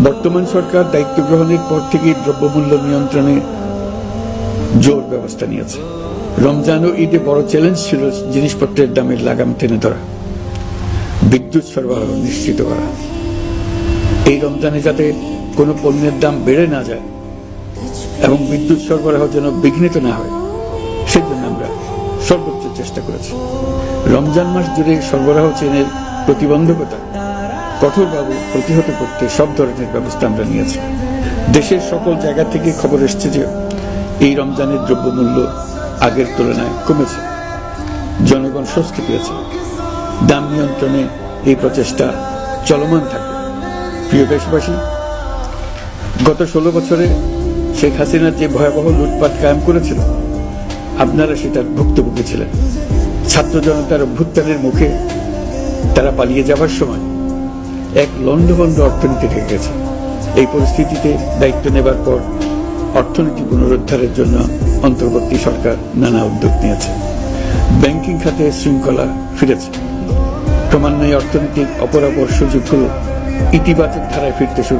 বর্তমান সরকার দায়িত্ব গ্রহণের পর থেকেই দ্রব্যমূল্য নিয়ন্ত্রণে জোর ব্যবস্থা নিয়েছে। রমজান ও ঈদে বড় চ্যালেঞ্জ ছিল জিনিসপত্রের দামের লাগাম টেনে ধরা, বিদ্যুৎ সরবরাহ নিশ্চিত করা। এই রমজানে যাতে কোনো পণ্যের দাম বেড়ে না যায় এবং বিদ্যুৎ সরবরাহ যেন বিঘ্নিত না হয়, সেজন্য আমরা সর্বোচ্চ চেষ্টা করেছি। রমজান মাস জুড়ে সরবরাহ চেনের প্রতিবন্ধকতা কঠোরভাবে প্রতিহত করতে সব ধরনের ব্যবস্থা আমরা নিয়েছি। দেশের সকল জায়গা থেকে খবর এসছে যে এই রমজানের দ্রব্যমূল্য আগের তুলনায় কমেছে, জনগণ স্বস্তি পেয়েছে। দাম নিয়ন্ত্রণে এই প্রচেষ্টা চলমান থাকবে। প্রিয় দেশবাসী, গত 16 বছরে শেখ হাসিনা যে ভয়াবহ লুটপাট কায়েম করেছিল, আপনারা সেটার ভুক্তভোগী ছিলেন। ছাত্র জনতার অভ্যুত্থানের মুখে তারা পালিয়ে যাবার সময় এক লন্ডভন্ড অর্থনীতি থেকে গেছে। এই পরিস্থিতিতে দায়িত্ব নেবার পর অর্থনীতি পুনরুদ্ধারের জন্য অন্তর্বর্তী সরকার নানা উদ্যোগ নিয়েছে। ব্যাংকিং খাতে শৃঙ্খলা ফিরেছে। ক্রমান্বয়ে অর্থনৈতিক অপরাপর সুযোগগুলো ইতিবাচক ধারায় ফিরতে শুরু